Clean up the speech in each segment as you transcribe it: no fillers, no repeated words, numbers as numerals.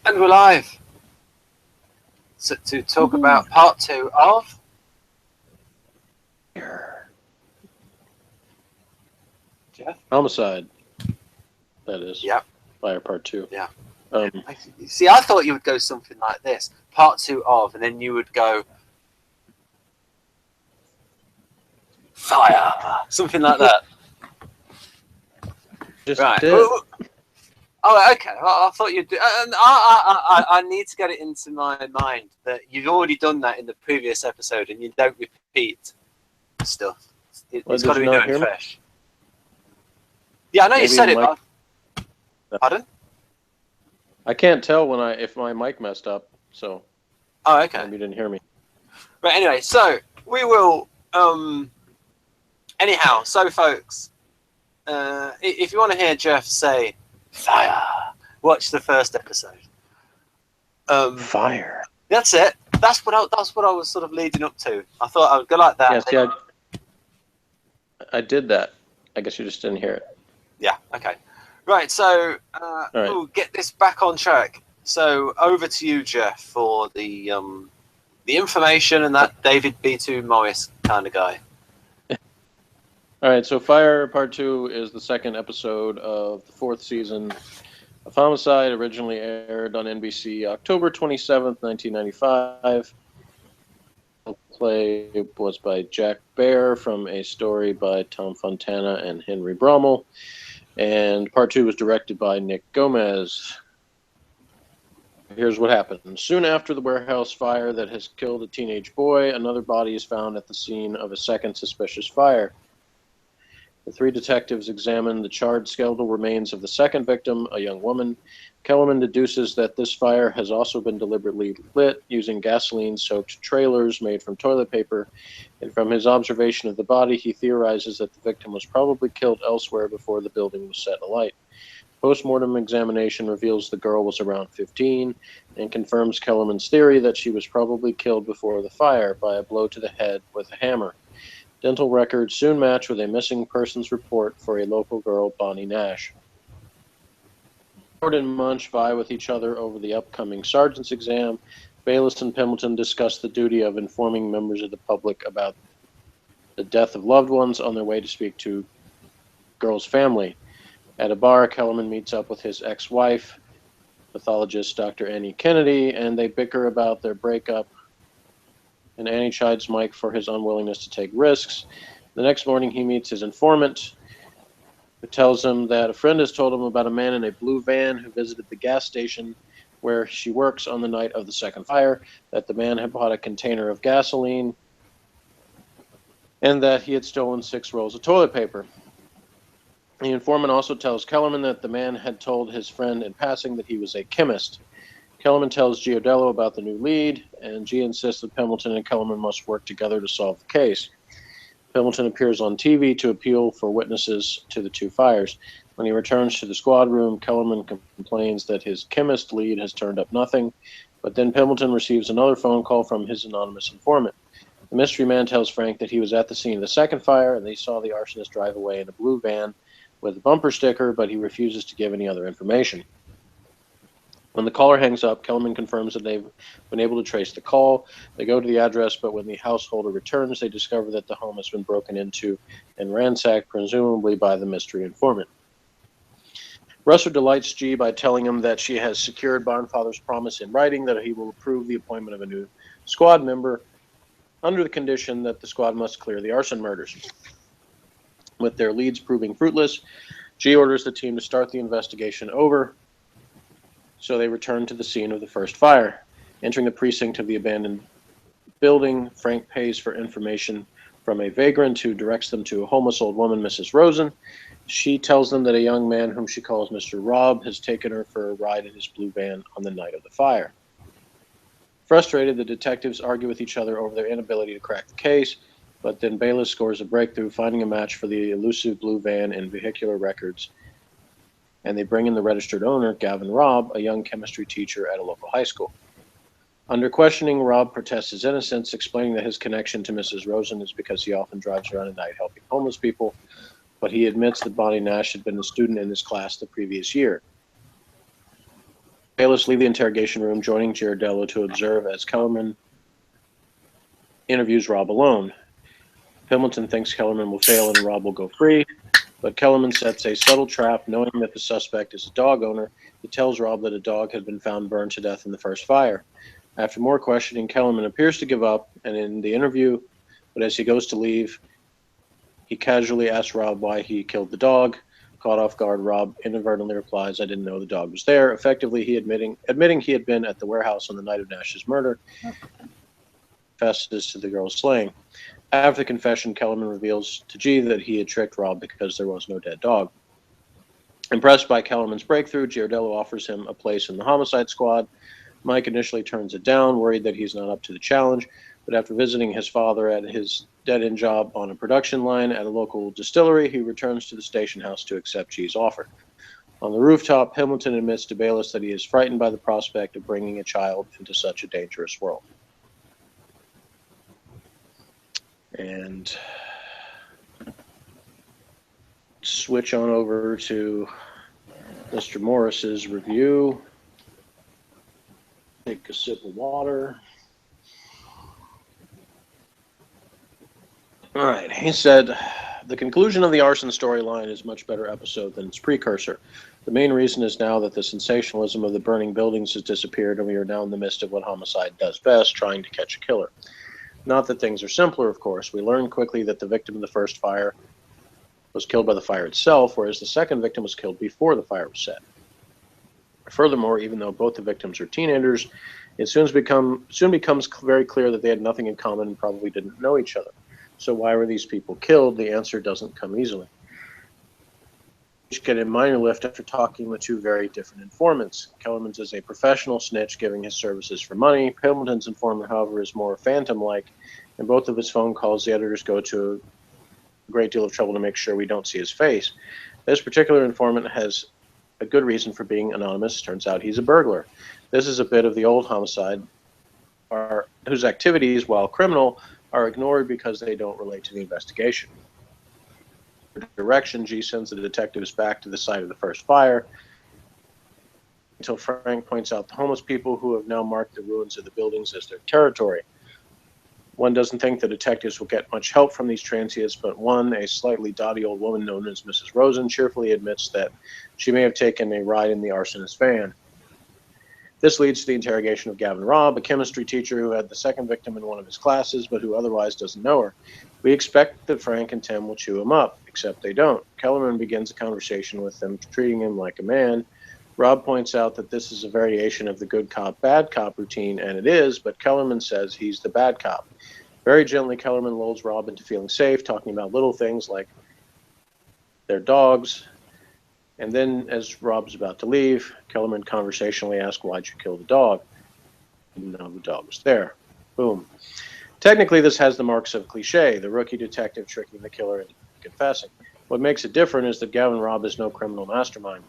And we're live to talk about part 2 of Jeff? Homicide. That is. Yeah. Fire part 2. Yeah. Um, See, I thought you would go something like this. Part 2 of, and then you would go fire. Something like that. just Right. did. Oh, okay. I thought you'd do. I need to get it into my mind that you've already done that in the previous episode, and you don't repeat stuff. It's got to be new and fresh. Yeah, I know you said it, but pardon? I can't tell if my mic messed up, so. Oh, okay. Maybe you didn't hear me. But anyway, so we will. Anyhow, so folks, if you want to hear Jeff say fire, watch the first episode. Fire. That's it. That's what I was sort of leading up to. I thought I would go like that. Yes, I did that. I guess you just didn't hear it. Yeah. Okay. Right. So we'll get this back on track. So over to you, Jeff, for the information and that David B2 Morris kind of guy. All right, so Fire Part 2 is the second episode of the 4th season of Homicide, originally aired on NBC October 27th, 1995. The play was by Jack Baer from a story by Tom Fontana and Henry Brommel. And Part 2 was directed by Nick Gomez. Here's what happened. Soon after the warehouse fire that has killed a teenage boy, another body is found at the scene of a second suspicious fire. The 3 detectives examine the charred skeletal remains of the second victim, a young woman. Kellerman deduces that this fire has also been deliberately lit using gasoline-soaked trailers made from toilet paper, and from his observation of the body, he theorizes that the victim was probably killed elsewhere before the building was set alight. Post-mortem examination reveals the girl was around 15 and confirms Kellerman's theory that she was probably killed before the fire by a blow to the head with a hammer. Dental records soon match with a missing persons report for a local girl, Bonnie Nash. Ford and Munch vie with each other over the upcoming sergeant's exam. Bayless and Pendleton discuss the duty of informing members of the public about the death of loved ones on their way to speak to girl's family. At a bar, Kellerman meets up with his ex-wife, pathologist Dr. Annie Kennedy, and they bicker about their breakup. And Annie chides Mike for his unwillingness to take risks. The next morning, he meets his informant, who tells him that a friend has told him about a man in a blue van who visited the gas station where she works on the night of the second fire, that the man had bought a container of gasoline, and that he had stolen 6 rolls of toilet paper. The informant also tells Kellerman that the man had told his friend in passing that he was a chemist. Kellerman tells Giardello about the new lead, and G insists that Pendleton and Kellerman must work together to solve the case. Pendleton appears on TV to appeal for witnesses to the 2 fires. When he returns to the squad room, Kellerman complains that his chemist lead has turned up nothing, but then Pendleton receives another phone call from his anonymous informant. The mystery man tells Frank that he was at the scene of the second fire, and they saw the arsonist drive away in a blue van with a bumper sticker, but he refuses to give any other information. When the caller hangs up, Kellerman confirms that they've been able to trace the call. They go to the address, but when the householder returns, they discover that the home has been broken into and ransacked, presumably by the mystery informant. Russer delights G by telling him that she has secured Barnfather's promise in writing that he will approve the appointment of a new squad member under the condition that the squad must clear the arson murders. With their leads proving fruitless, G orders the team to start the investigation over. So they return to the scene of the first fire. Entering the precinct of the abandoned building, Frank pays for information from a vagrant who directs them to a homeless old woman, Mrs. Rosen. She tells them that a young man whom she calls Mr. Robb has taken her for a ride in his blue van on the night of the fire. Frustrated, the detectives argue with each other over their inability to crack the case, but then Bayless scores a breakthrough, finding a match for the elusive blue van in vehicular records, and they bring in the registered owner, Gavin Robb, a young chemistry teacher at a local high school. Under questioning, Robb protests his innocence, explaining that his connection to Mrs. Rosen is because he often drives around at night helping homeless people, but he admits that Bonnie Nash had been a student in his class the previous year. Bayless leave the interrogation room, joining Giardello to observe as Kellerman interviews Rob alone. Pimilton thinks Kellerman will fail and Rob will go free, but Kellerman sets a subtle trap. Knowing that the suspect is a dog owner, he tells Rob that a dog had been found burned to death in the first fire. After more questioning, Kellerman appears to give up, and in the interview, but as he goes to leave, he casually asks Rob why he killed the dog. Caught off guard, Rob inadvertently replies, "I didn't know the dog was there," effectively he admitting he had been at the warehouse on the night of Nash's murder. Confesses to the girl's slaying. After the confession, Kellerman reveals to G that he had tricked Rob because there was no dead dog. Impressed by Kellerman's breakthrough, Giardello offers him a place in the Homicide Squad. Mike initially turns it down, worried that he's not up to the challenge, but after visiting his father at his dead-end job on a production line at a local distillery, he returns to the station house to accept G's offer. On the rooftop, Hamilton admits to Bayless that he is frightened by the prospect of bringing a child into such a dangerous world. And switch on over to Mr. Morris's review. Take a sip of water. All right, he said, the conclusion of the arson storyline is a much better episode than its precursor. The main reason is now that the sensationalism of the burning buildings has disappeared and we are now in the midst of what Homicide does best, trying to catch a killer. Not that things are simpler, of course. We learn quickly that the victim of the first fire was killed by the fire itself, whereas the second victim was killed before the fire was set. Furthermore, even though both the victims are teenagers, it soon becomes very clear that they had nothing in common and probably didn't know each other. So why were these people killed? The answer doesn't come easily. Each get a minor lift after talking with two very different informants. Kellerman's is a professional snitch giving his services for money. Pimilton's informant, however, is more phantom-like. In both of his phone calls, the editors go to a great deal of trouble to make sure we don't see his face. This particular informant has a good reason for being anonymous. Turns out he's a burglar. This is a bit of the old Homicide, whose activities, while criminal, are ignored because they don't relate to the investigation. Direction, G sends the detectives back to the site of the first fire until Frank points out the homeless people who have now marked the ruins of the buildings as their territory. One doesn't think the detectives will get much help from these transients, but one, a slightly dotty old woman known as Mrs. Rosen, cheerfully admits that she may have taken a ride in the arsonist's van. This leads to the interrogation of Gavin Robb, a chemistry teacher who had the second victim in one of his classes, but who otherwise doesn't know her. We expect that Frank and Tim will chew him up, except they don't. Kellerman begins a conversation with them, treating him like a man. Robb points out that this is a variation of the good cop, bad cop routine, and it is, but Kellerman says he's the bad cop. Very gently, Kellerman lulls Robb into feeling safe, talking about little things like their dogs. And then, as Robb's about to leave, Kellerman conversationally asks, "Why'd you kill the dog?" Even though the dog was there. Boom. Technically, this has the marks of cliche, the rookie detective tricking the killer into confessing. What makes it different is that Gavin Robb is no criminal mastermind.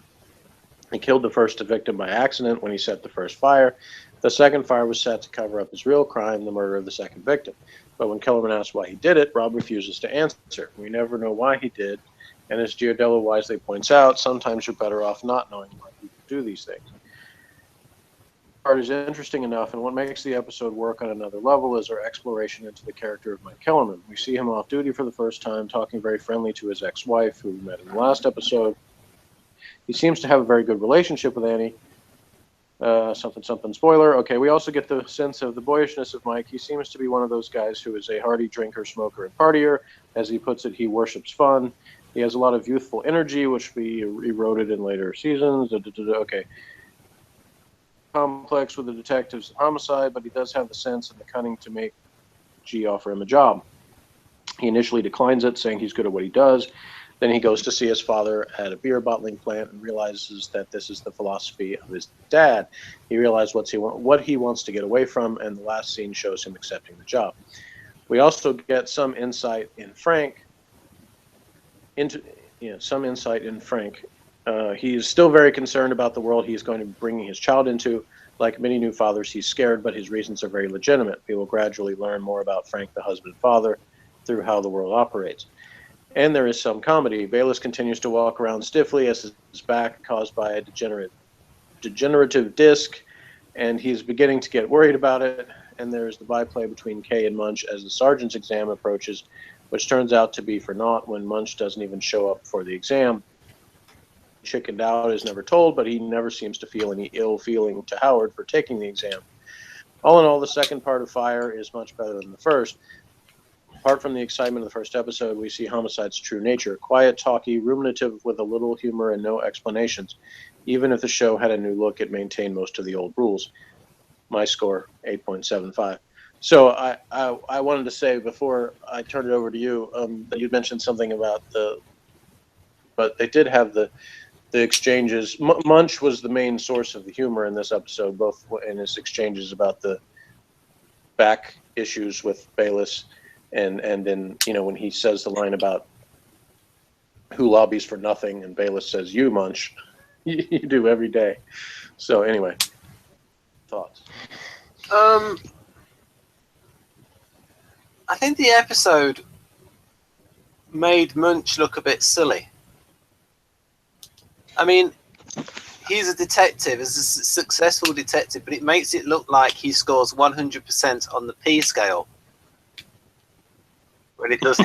He killed the first victim by accident when he set the first fire. The second fire was set to cover up his real crime, the murder of the second victim. But when Kellerman asks why he did it, Robb refuses to answer. We never know why he did. And as Giardello wisely points out, sometimes you're better off not knowing why people do these things. The part is interesting enough, and what makes the episode work on another level is our exploration into the character of Mike Kellerman. We see him off duty for the first time, talking very friendly to his ex-wife, who we met in the last episode. He seems to have a very good relationship with Annie. Something spoiler. Okay, we also get the sense of the boyishness of Mike. He seems to be one of those guys who is a hardy drinker, smoker, and partier. As he puts it, he worships fun. He has a lot of youthful energy, which we eroded in later seasons. Okay. Complex with the detective's homicide, but he does have the sense and the cunning to make G offer him a job. He initially declines it, saying he's good at what he does. Then he goes to see his father at a beer bottling plant and realizes that this is the philosophy of his dad. He realizes what he wants to get away from, and the last scene shows him accepting the job. We also get some insight in Frank. He is still very concerned about the world he's going to be bringing his child into. Like many new fathers, he's scared, but his reasons are very legitimate. We will gradually learn more about Frank, the husband and father, through how the world operates. And there is some comedy. Bayless continues to walk around stiffly as his back, caused by a degenerate degenerative disc, and he's beginning to get worried about it. And there's the byplay between Kay and Munch as the sergeant's exam approaches, which turns out to be for naught when Munch doesn't even show up for the exam. Chickened out is never told, but he never seems to feel any ill feeling to Howard for taking the exam. All in all, the second part of Fire is much better than the first. Apart from the excitement of the first episode, we see Homicide's true nature. Quiet, talky, ruminative with a little humor and no explanations. Even if the show had a new look, it maintained most of the old rules. My score, 8.75. So I wanted to say before I turn it over to you that you'd mentioned something about but they did have the exchanges. Munch was the main source of the humor in this episode, both in his exchanges about the back issues with Bayless and then, you know, when he says the line about who lobbies for nothing and Bayless says, you, Munch, you do every day. So anyway, thoughts? I think the episode made Munch look a bit silly. I mean, he's a detective, is a successful detective, but it makes it look like he scores 100% on the P scale. When it does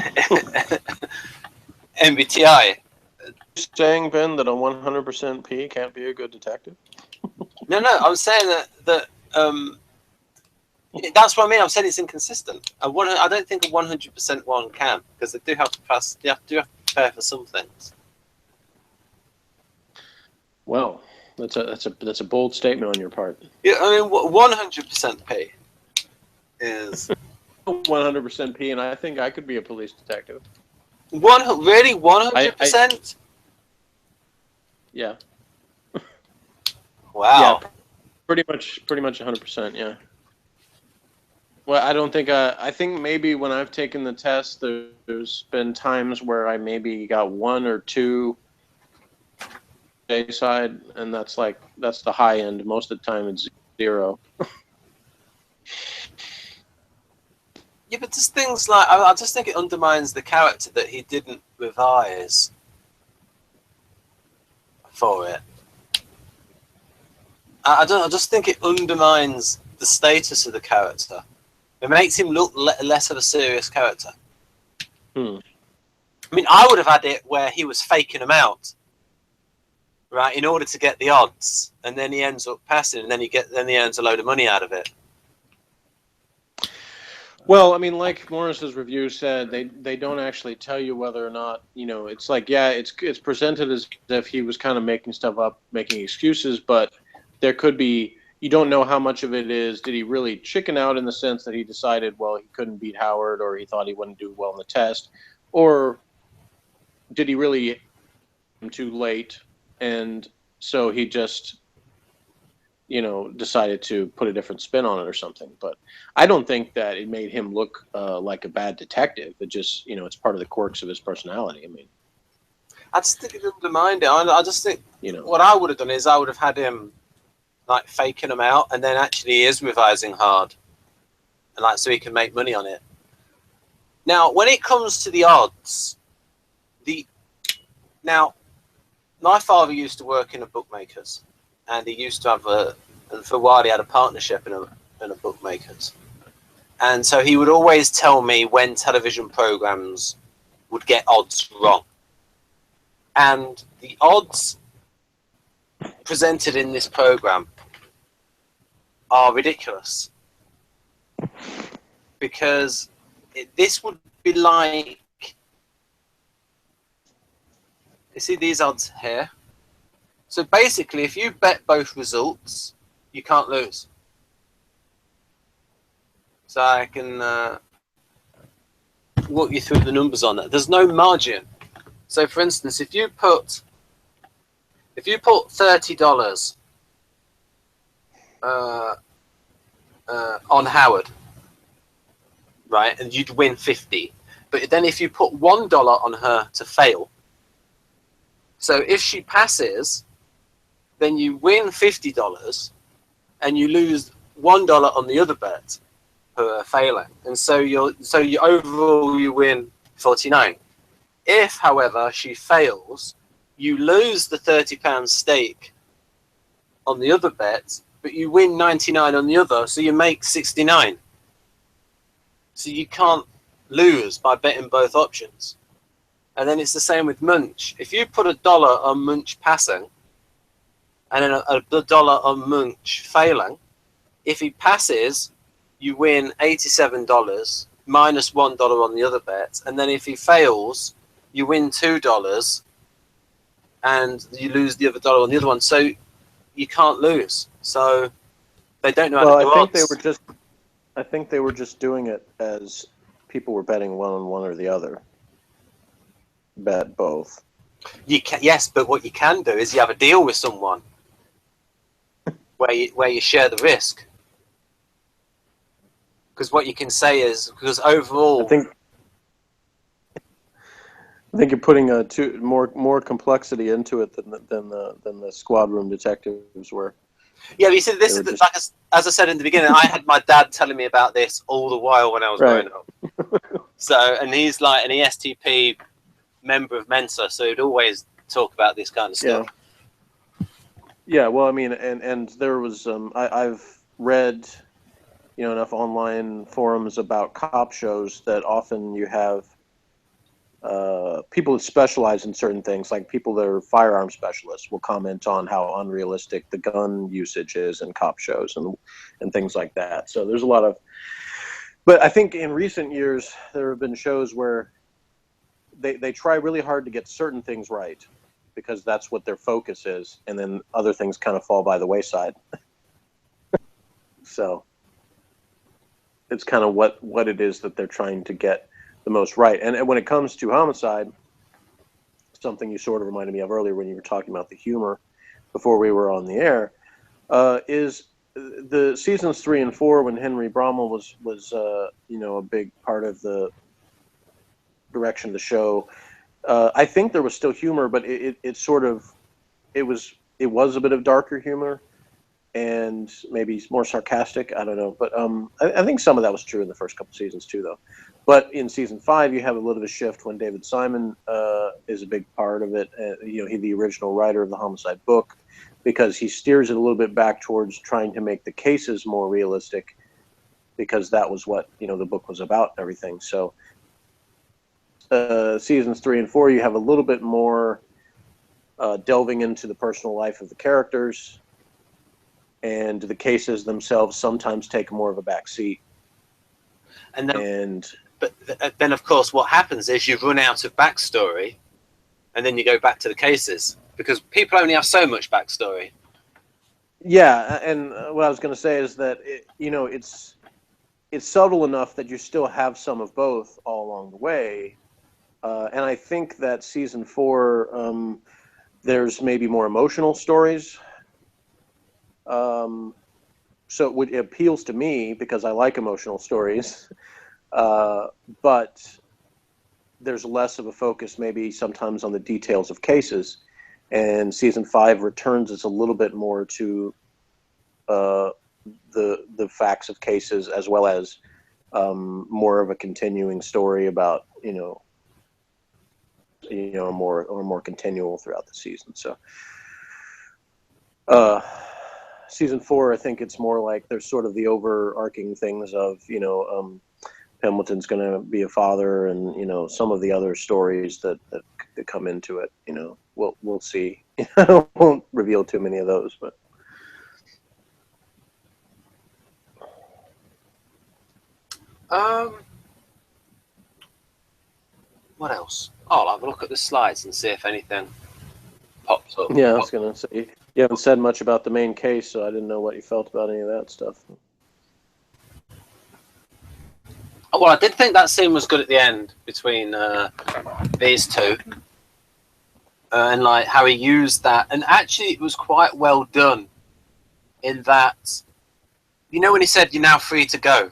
MBTI. Saying, Ben, that a 100% P can't be a good detective? No, I'm saying that that's what I mean. I'm saying it's inconsistent. I don't think a 100% one can, because they do have to pass. They do have to prepare for some things. Well, that's a bold statement on your part. Yeah, I mean, 100% P is 100% P, and I think I could be a police detective. Really 100%? Yeah. Wow. Yeah, pretty much 100%. Yeah. Well, I don't think. I think maybe when I've taken the test, there's been times where I maybe got 1 or 2 side, and that's the high end. Most of the time, it's 0. Yeah, but just things like I just think it undermines the character that he didn't revise for it. I just think it undermines the status of the character. It makes him look less of a serious character. I mean, I would have had it where he was faking them out, right, in order to get the odds, and then he ends up passing, and then he earns a load of money out of it. Well, I mean, like Morris's review said, they don't actually tell you whether or not, you know, it's like, yeah, it's presented as if he was kind of making stuff up, making excuses, but there could be, you don't know how much of it is, did he really chicken out in the sense that he decided, well, he couldn't beat Howard, or he thought he wouldn't do well in the test, or did he really too late, and so he just, you know, decided to put a different spin on it or something. But I don't think that it made him look like a bad detective. It just, you know, it's part of the quirks of his personality. I mean, I just think it undermined it. I just think, you know, what I would have done is I would have had him like faking them out, and then actually he is revising hard, and like so he can make money on it. Now, when it comes to the odds, now my father used to work in a bookmaker's. And he used to have and for a while he had a partnership in a bookmaker's. And so he would always tell me when television programs would get odds wrong. And the odds presented in this program are ridiculous. Because this would be like, you see these odds here? So basically, if you bet both results, you can't lose. So I can walk you through the numbers on that. There's no margin. So for instance, if you put $30 on Howard, right, and you'd win 50. But then if you put $1 on her to fail, so if she passes, then you win $50 and you lose $1 on the other bet for failing. And so you overall you win 49. If, however, she fails, you lose the £30 stake on the other bet, but you win 99 on the other, so you make 69. So you can't lose by betting both options. And then it's the same with Munch. If you put $1 on Munch passing, and then $1 on Munch failing, if he passes, you win $87 minus $1 on the other bet, and then if he fails, you win $2 and you lose the other $1 on the other one. So you can't lose. So they don't know how to do odds. I think they were just doing it as people were betting one on one or the other. Bet both. Yes, but what you can do is you have a deal with someone where you share the risk. Because what you can say is, because overall, I think you're putting more complexity into it than the squad room detectives were. Yeah, but you see, this is like as I said in the beginning, I had my dad telling me about this all the while when I was growing up. So, and he's like an ESTP member of Mensa, so he'd always talk about this kind of stuff. Yeah. Well, I mean, and there was I've read enough online forums about cop shows that often you have people that specialize in certain things, like people that are firearm specialists will comment on how unrealistic the gun usage is in cop shows and things like that. So there's a lot of, but I think in recent years there have been shows where they try really hard to get certain things right because that's what their focus is, and then other things kind of fall by the wayside. So it's kind of what it is that they're trying to get the most right. And when it comes to Homicide, something you sort of reminded me of earlier when you were talking about the humor before we were on the air, is the seasons 3 and 4 when Henry Brommel was a big part of the direction of the show. I think there was still humor, but it was a bit of darker humor and maybe more sarcastic. I don't know, but I think some of that was true in the first couple seasons too, though. But in season 5, you have a little bit of a shift when David Simon is a big part of it. He's the original writer of the Homicide book, because he steers it a little bit back towards trying to make the cases more realistic, because that was what the book was about and everything. So seasons 3 and 4, you have a little bit more delving into the personal life of the characters, and the cases themselves sometimes take more of a back seat. But then, of course, what happens is you run out of backstory, and then you go back to the cases, because people only have so much backstory. Yeah, and what I was going to say is that it's subtle enough that you still have some of both all along the way. And I think that season 4, there's maybe more emotional stories. So it appeals to me because I like emotional stories. But there's less of a focus maybe sometimes on the details of cases. And season 5 returns us a little bit more to the facts of cases, as well as more of a continuing story about more continual throughout the season. So season 4, I think it's more like there's sort of the overarching things of Pembleton's going to be a father, and some of the other stories that come into it. We'll see. I won't reveal too many of those, but what else? I'll have a look at the slides and see if anything pops up. Yeah, I was going to say, you haven't said much about the main case, so I didn't know what you felt about any of that stuff. Well, I did think that scene was good at the end between these two, and like how he used that, and actually it was quite well done. In that, when he said you're now free to go,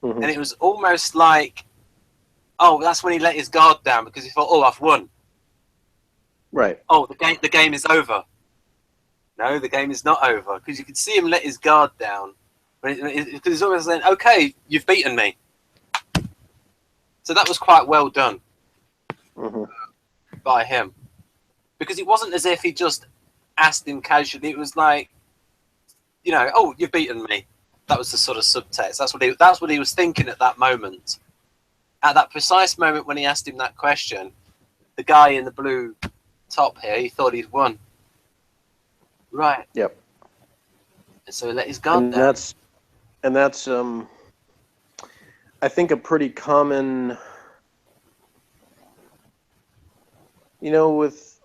and it was almost like, oh, that's when he let his guard down because he thought, oh, I've won. Right. Oh, the game is over. No, the game is not over, because you could see him let his guard down. Because he's almost saying, okay, you've beaten me. So that was quite well done by him. Because it wasn't as if he just asked him casually, it was like, you know, oh, you've beaten me. That was the sort of subtext. That's what he was thinking at that moment. At that precise moment when he asked him that question, the guy in the blue top here, he thought he'd won. Right. Yep. And so he let his guard down. That's I think a pretty common, you know, with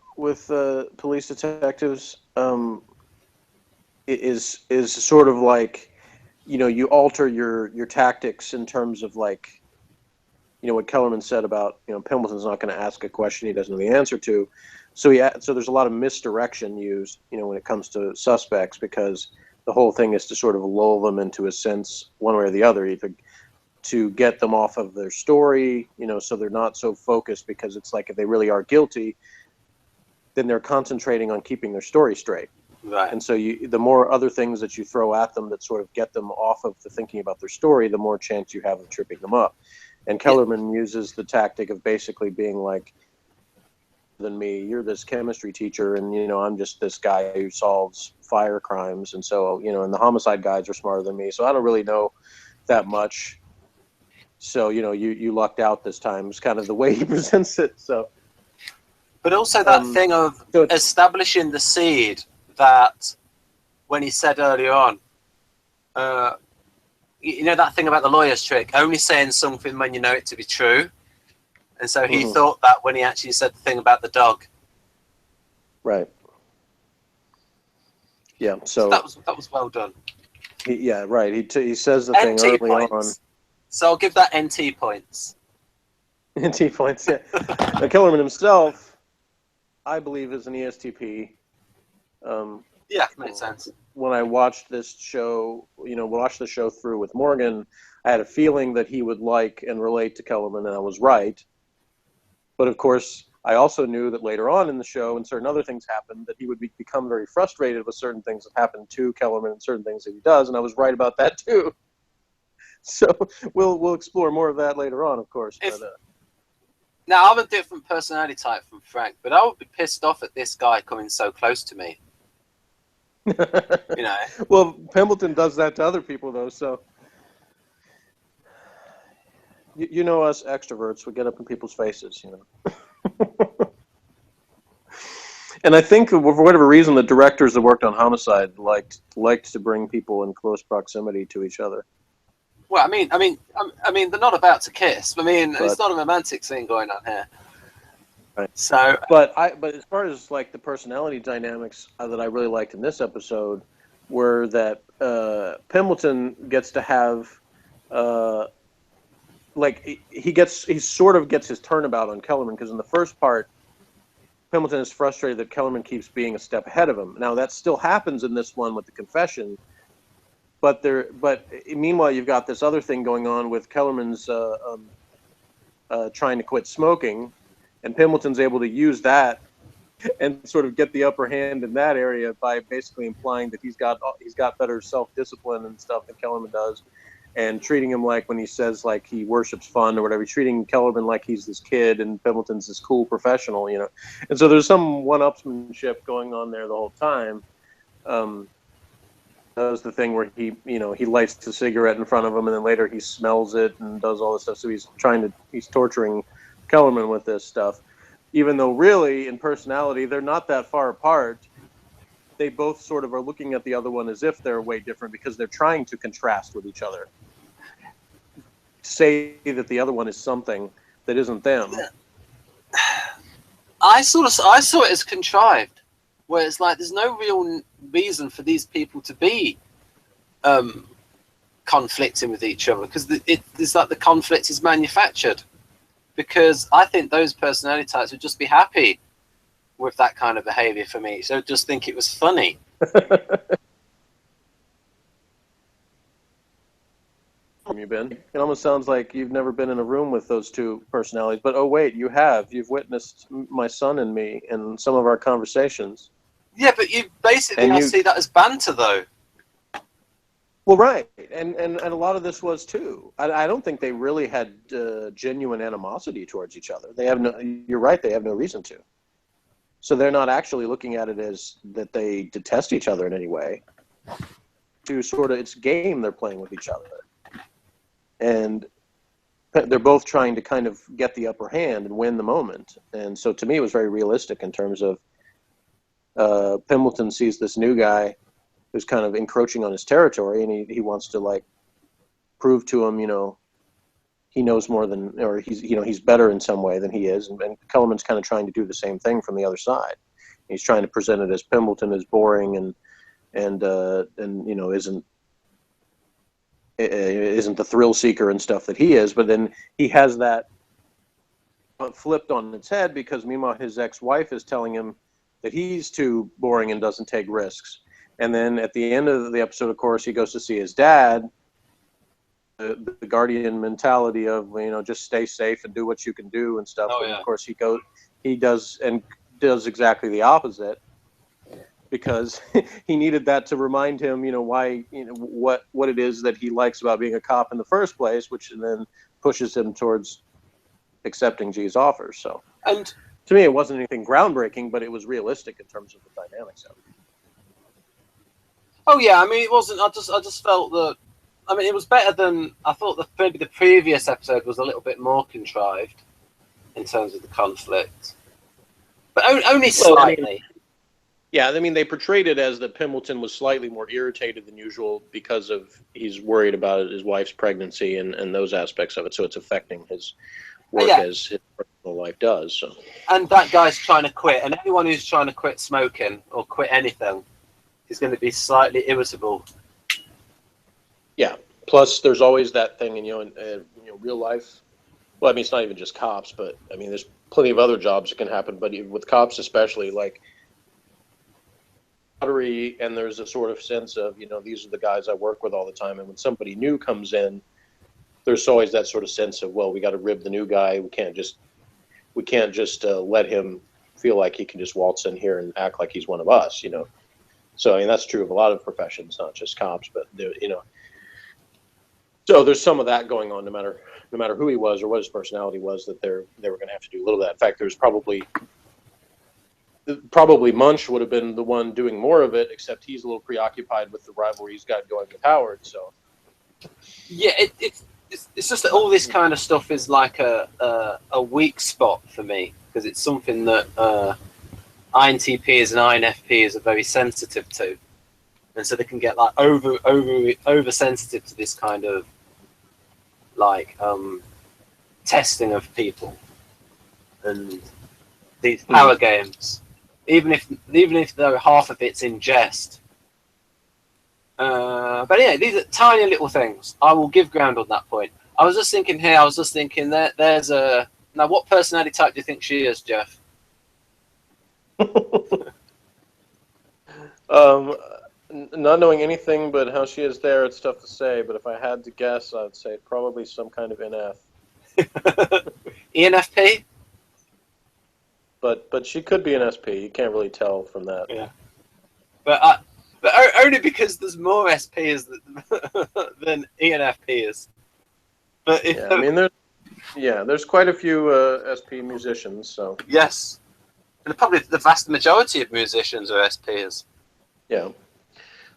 police detectives, is sort of like, you know, you alter your tactics in terms of, like, you know, what Kellerman said about, you know, Pendleton's not going to ask a question he doesn't know the answer to. So there's a lot of misdirection used, you know, when it comes to suspects, because the whole thing is to sort of lull them into a sense one way or the other, either to get them off of their story, you know, so they're not so focused, because it's like if they really are guilty, then they're concentrating on keeping their story straight. Right. And so the more other things that you throw at them that sort of get them off of the thinking about their story, the more chance you have of tripping them up. And Kellerman uses the tactic of basically being like, than me, you're this chemistry teacher, and, you know, I'm just this guy who solves fire crimes, and so, you know, and the homicide guys are smarter than me, so I don't really know that much. So, you know, you lucked out this time. It's kind of the way he presents it. So, but also that thing of establishing the seed that, when he said earlier on, you know, that thing about the lawyer's trick, only saying something when you know it to be true. And so he thought that when he actually said the thing about the dog. Right. Yeah. So that was well done. Right. He says the thing early on. So I'll give that NT points. NT points. Yeah. Now, Kellerman himself, I believe, is an ESTP. Yeah, makes sense. When I watched this show, you know, watched the show through with Morgan, I had a feeling that he would like and relate to Kellerman, and I was right. But of course, I also knew that later on in the show, and certain other things happened, that he would become very frustrated with certain things that happened to Kellerman and certain things that he does, and I was right about that too. So we'll explore more of that later on, of course. Now, I'm a different personality type from Frank, but I would be pissed off at this guy coming so close to me. You know. Well, Pendleton does that to other people, though, so. You know us extroverts, we get up in people's faces, you know. And I think for whatever reason, the directors that worked on Homicide liked to bring people in close proximity to each other. Well, I mean, they're not about to kiss. I mean, it's not a romantic thing going on here. Right. So, but as far as like the personality dynamics that I really liked in this episode were that Pendleton gets to have. Like he sort of gets his turnabout on Kellerman, because in the first part, Pendleton is frustrated that Kellerman keeps being a step ahead of him. Now that still happens in this one with the confession, but meanwhile you've got this other thing going on with Kellerman's trying to quit smoking, and Pendleton's able to use that and sort of get the upper hand in that area by basically implying that he's got better self-discipline and stuff than Kellerman does. And treating him like, when he says like he worships fun or whatever, he's treating Kellerman like he's this kid and Pendleton's this cool professional, you know. And so there's some one-upsmanship going on there the whole time. That was the thing where he lights a cigarette in front of him, and then later he smells it and does all this stuff. So he's torturing Kellerman with this stuff, even though really in personality they're not that far apart. They both sort of are looking at the other one as if they're way different, because they're trying to contrast with each other. Say that the other one is something that isn't them. I saw it as contrived, where it's like there's no real reason for these people to be conflicting with each other, because it's like the conflict is manufactured. Because I think those personality types would just be happy with that kind of behavior for me, so just think it was funny. You been? It almost sounds like you've never been in a room with those two personalities, but oh wait, you have. You've witnessed my son and me in some of our conversations. Yeah, but you basically I see that as banter, though. Well, right, and a lot of this was too. I don't think they really had genuine animosity towards each other. They have no. You're right. They have no reason to. So they're not actually looking at it as that they detest each other in any way. It's a game they're playing with each other. And they're both trying to kind of get the upper hand and win the moment. And so to me, it was very realistic in terms of Pembleton sees this new guy who's kind of encroaching on his territory, and he wants to like prove to him, he knows more than, or he's better in some way than he is. And Kellerman's kind of trying to do the same thing from the other side. He's trying to present it as Pembleton is boring and isn't the thrill seeker and stuff that he is, but then he has that flipped on its head because meanwhile his ex-wife is telling him that he's too boring and doesn't take risks. And then at the end of the episode, of course, he goes to see his dad. The guardian mentality of just stay safe and do what you can do and stuff. And of course he does exactly the opposite. Because he needed that to remind him, why, what it is that he likes about being a cop in the first place, which then pushes him towards accepting G's offers. So, and to me, it wasn't anything groundbreaking, but it was realistic in terms of the dynamics of it. Oh yeah, I mean, it wasn't. I just felt that. I mean, it was better than I thought. Maybe the previous episode was a little bit more contrived in terms of the conflict, but only slightly. Yeah, I mean, they portrayed it as that Pembleton was slightly more irritated than usual because of he's worried about his wife's pregnancy and those aspects of it. So it's affecting his work as his personal life does. So. And that guy's trying to quit, and anyone who's trying to quit smoking or quit anything is going to be slightly irritable. Yeah. Plus, there's always that thing in real life. Well, I mean, it's not even just cops, but I mean, there's plenty of other jobs that can happen. But with cops, especially, like. And there's a sort of sense of these are the guys I work with all the time, and when somebody new comes in, there's always that sort of sense of, well, we got to rib the new guy. We can't just let him feel like he can just waltz in here and act like he's one of us, So I mean that's true of a lot of professions, not just cops, but So there's some of that going on, no matter who he was or what his personality was, that they were going to have to do a little of that. In fact, there's probably Munch would have been the one doing more of it, except he's a little preoccupied with the rivalry he's got going with Howard. So, yeah, it's just that all this kind of stuff is like a weak spot for me because it's something that INTPs and INFPs are very sensitive to, and so they can get like oversensitive to this kind of like testing of people and these power games. Even if though half of it's in jest. But yeah, these are tiny little things. I will give ground on that point. I was just thinking that there's a... Now, what personality type do you think she is, Jeff? Not knowing anything but how she is there, it's tough to say. But if I had to guess, I'd say probably some kind of NF. ENFP? But she could be an SP. You can't really tell from that. Yeah. But only because there's more SPs than ENFPs. But I mean, there's quite a few SP musicians. So yes, and probably the vast majority of musicians are SPs. Yeah.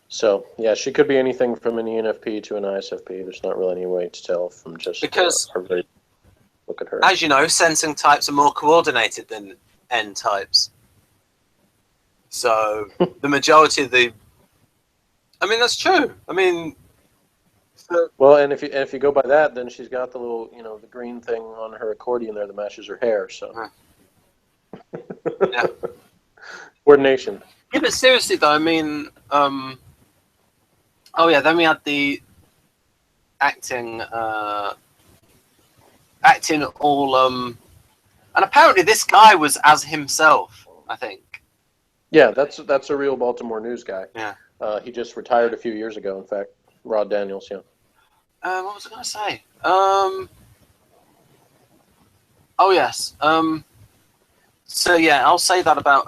So yeah, she could be anything from an ENFP to an ISFP. There's not really any way to tell from just because her look at her. As you know, sensing types are more coordinated than N types. So the majority of the... I mean, that's true. I mean... Well, and if you go by that, then she's got the little, the green thing on her accordion there that matches her hair, so... Yeah. Coordination. Yeah, but seriously, though, I mean... oh, yeah, then we had the acting all... And apparently this guy was as himself, I think. Yeah, that's a real Baltimore news guy. Yeah. He just retired a few years ago, in fact. Rod Daniels, yeah. What was I going to say? Oh, yes. So, yeah, I'll say that about...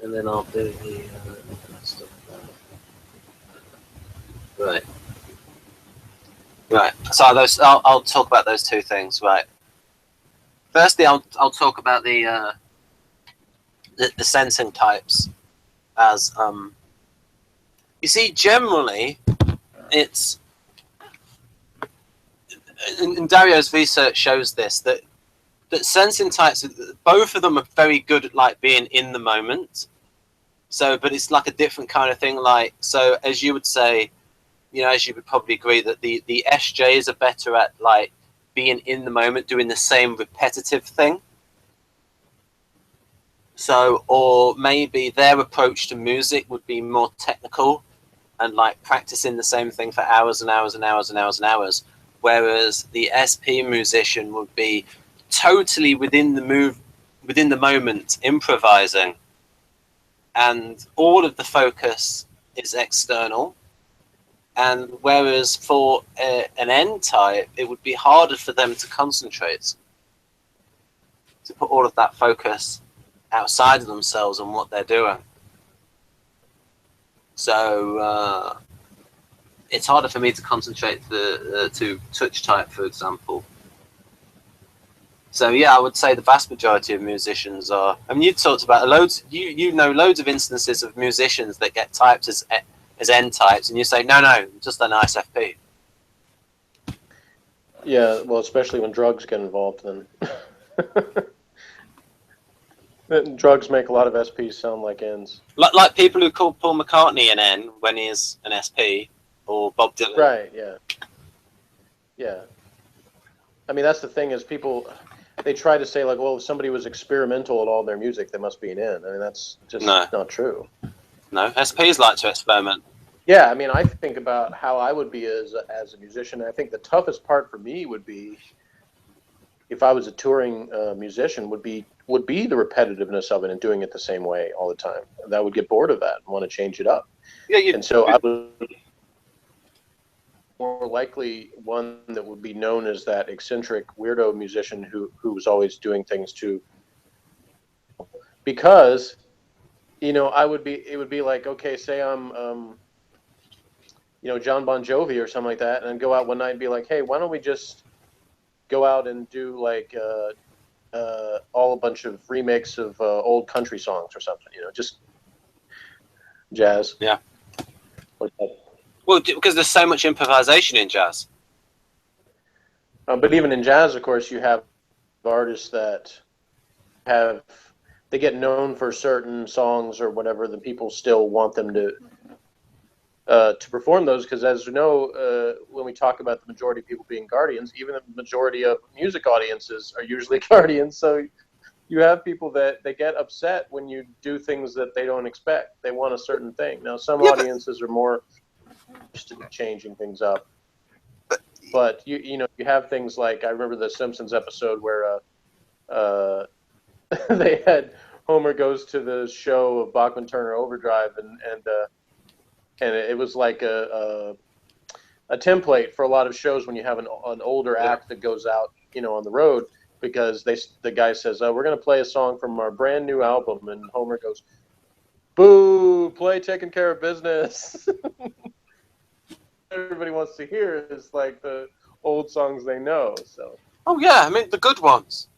and then I'll do the stuff. Right. Right. So I'll talk about those two things. Right. Firstly, I'll talk about the sensing types as you see, generally it's and Dario's research shows this that sensing types, both of them are very good at like being in the moment. So, but it's like a different kind of thing. Like, so as you would say, you know, as you would probably agree that the SJs are better at like being in the moment, doing the same repetitive thing. So, or maybe their approach to music would be more technical and like practicing the same thing for hours and hours and hours and hours and hours. Whereas the SP musician would be totally within the moment, improvising, and all of the focus is external. And whereas for an N type, it would be harder for them to concentrate, to put all of that focus outside of themselves and what they're doing. So it's harder for me to concentrate to touch type, for example. So yeah, I would say the vast majority of musicians are. I mean, you talked about loads. You know loads of instances of musicians that get typed as N types, and you say no, just a nice FP. Yeah, well, especially when drugs get involved, then drugs make a lot of SPs sound like Ns. Like people who call Paul McCartney an N when he is an SP, or Bob Dylan. Right. Yeah. Yeah. I mean, that's the thing is people. They try to say like, well, if somebody was experimental at all in their music, they must be an N. I mean, that's just not true. No, SPs like to experiment. Yeah, I mean, I think about how I would be as a musician. I think the toughest part for me would be, if I was a touring musician, would be the repetitiveness of it and doing it the same way all the time. That would get bored of that and want to change it up. Yeah, and so I would more likely one that would be known as that eccentric weirdo musician who was always doing things to, because, you know, it would be like, okay, say I'm, you know, John Bon Jovi or something like that, and I'd go out one night and be like, hey, why don't we just go out and do like all a bunch of remakes of old country songs or something, you know, just jazz. Yeah. Like that. Well, because there's so much improvisation in jazz. But even in jazz, of course, you have artists that they get known for certain songs or whatever. The people still want them to perform those, because as you know, when we talk about the majority of people being guardians, even the majority of music audiences are usually guardians. So you have people that they get upset when you do things that they don't expect. They want a certain thing. Now, some audiences are more interested in changing things up. But you know, you have things like, I remember the Simpsons episode where they had Homer goes to the show of Bachman Turner Overdrive, and it was like a template for a lot of shows when you have an older act that goes out, you know, on the road, because the guy says, we're going to play a song from our brand new album, and Homer goes, boo, play Taking Care of Business. Everybody wants to hear is like the old songs they know. So. Oh yeah, I mean the good ones.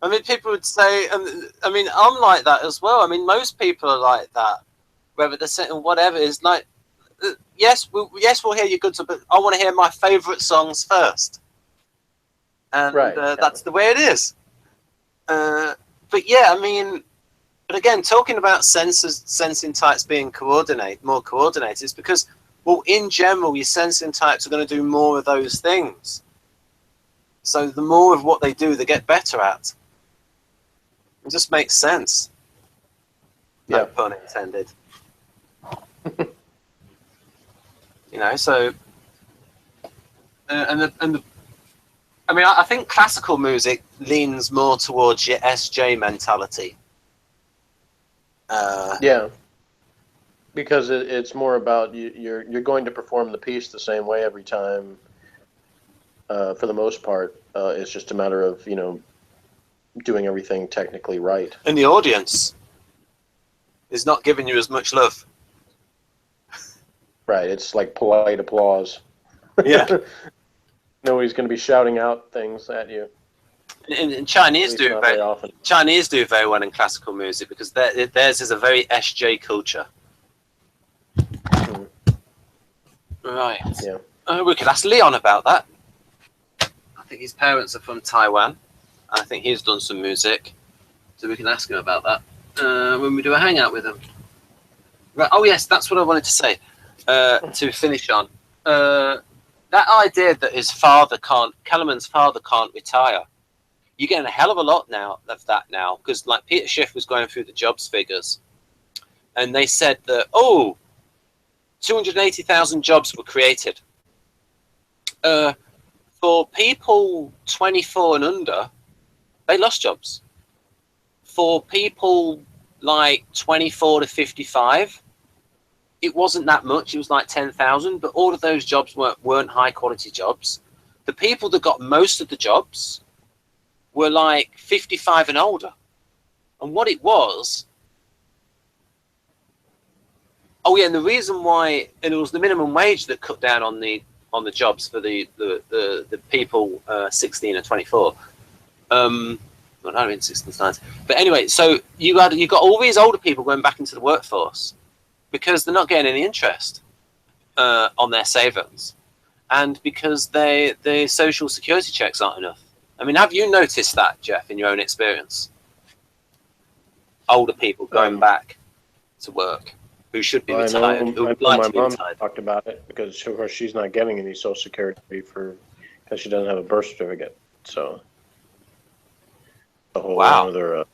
I mean, people would say, and I mean, I'm like that as well. I mean, most people are like that. Whether they're saying whatever is like, yes, we'll hear your good stuff, but I want to hear my favourite songs first. And that's the way it is. But yeah, I mean, but again, talking about sensing types being more coordinated, is because, well, in general, your sensing types are going to do more of those things. So the more of what they do, they get better at. It just makes sense. Yeah. No pun intended. You know, so I mean, I think classical music leans more towards your SJ mentality. Yeah. Because it's more about you're going to perform the piece the same way every time. For the most part, it's just a matter of, you know, doing everything technically right. And the audience is not giving you as much love. Right. It's like polite applause. Yeah. know he's going to be shouting out things at you. And Chinese do very often. Chinese do very well in classical music because theirs is a very SJ culture. Right. Yeah. We could ask Leon about that. I think his parents are from Taiwan. I think he's done some music, so we can ask him about that when we do a hangout with him. Right. Oh yes, that's what I wanted to say. To finish on, that idea that Kellerman's father can't retire. You're getting a hell of a lot now of that now, because like Peter Schiff was going through the jobs figures, and they said that 280,000 jobs were created. For people 24 and under, they lost jobs. For people like 24 to 55, it wasn't that much. It was like 10,000, but all of those jobs weren't high quality jobs. The people that got most of the jobs were like 55 and older. And what it was, and the reason why, and it was the minimum wage that cut down on the jobs for the people 16 and 24. Well, not in 16 and 19. But anyway, so you got all these older people going back into the workforce because they're not getting any interest on their savings, and because the social security checks aren't enough. I mean, have you noticed that, Jeff, in your own experience? Older people going back to work who should be retired, who would like to be retired. My mom talked about it because, of course, she's not getting any social security because she doesn't have a birth certificate. So the whole other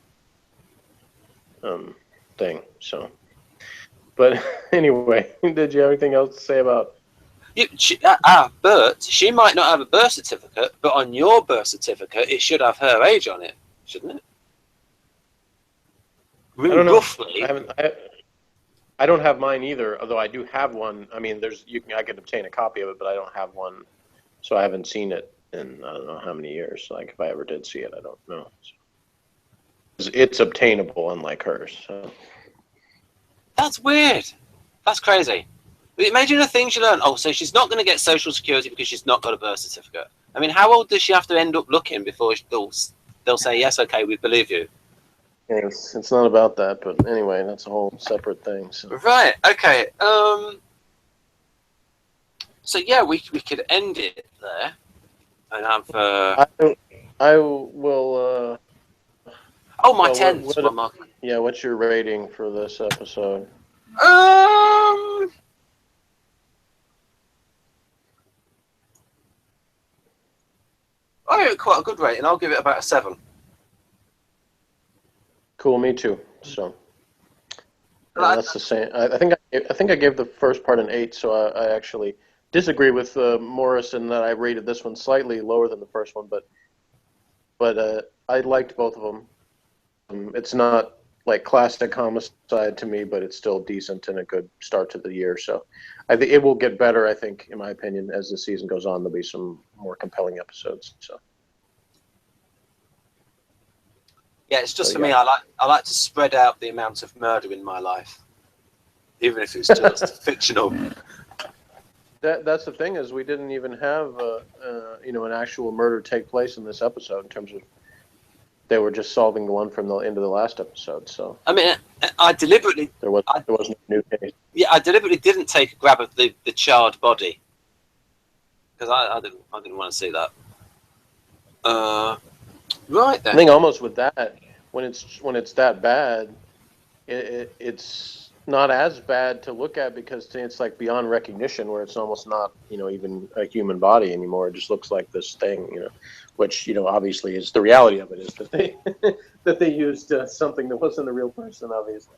thing. So, but anyway, did you have anything else to say about? Bert, she might not have a birth certificate, but on your birth certificate, it should have her age on it, shouldn't it? I don't know. Roughly. I don't have mine either, although I do have one. I mean, I could obtain a copy of it, but I don't have one, so I haven't seen it in I don't know how many years. Like if I ever did see it, I don't know. So, it's obtainable, unlike hers. So. That's weird. That's crazy. Imagine the things you learn. Oh, so she's not going to get Social Security because she's not got a birth certificate. I mean, how old does she have to end up looking before they'll say, yes, okay, we believe you? Yes, it's not about that, but anyway, that's a whole separate thing. So. Right, okay. So, yeah, we could end it there and have... I will... my 10. Yeah, what's your rating for this episode? I give it quite a good rating. I'll give it about a 7. Cool, me too. So that's the same. I think I gave the first part an 8. So I actually disagree with Morris in that I rated this one slightly lower than the first one, but I liked both of them. It's not like classic Homicide to me, but it's still decent and a good start to the year. So I think it will get better. I think, in my opinion, as the season goes on, there'll be some more compelling episodes. So. Yeah, it's just for me. I like to spread out the amount of murder in my life, even if it's just fictional. That's the thing is we didn't even have an actual murder take place in this episode in terms of they were just solving the one from the end of the last episode. So I mean, I deliberately there wasn't a new case. Yeah, I deliberately didn't take a grab of the charred body because I didn't want to see that. Right then. I think almost with that, when it's that bad, it's not as bad to look at because it's like beyond recognition, where it's almost not even a human body anymore. It just looks like this thing, which obviously is the reality of it is that they that they used something that wasn't a real person, obviously.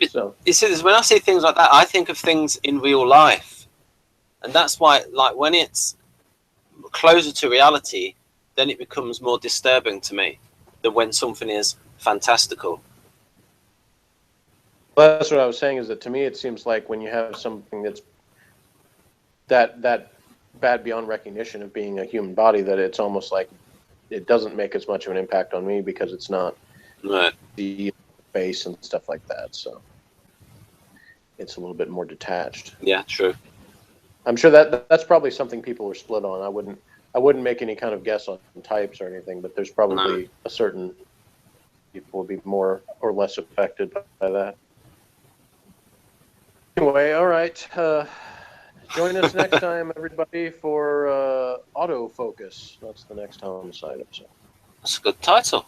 So you see, when I see things like that, I think of things in real life, and that's why, like, when it's closer to reality, then it becomes more disturbing to me than when something is fantastical. Well, that's what I was saying. Is that to me, it seems like when you have something that's that bad beyond recognition of being a human body, that it's almost like it doesn't make as much of an impact on me because it's not the face and stuff like that. So it's a little bit more detached. Yeah, true. I'm sure that's probably something people were split on. I wouldn't make any kind of guess on types or anything, but there's probably a certain people will be more or less affected by that. Anyway, all right. Join us next time, everybody, for Autofocus. That's the next Homicide episode. That's a good title.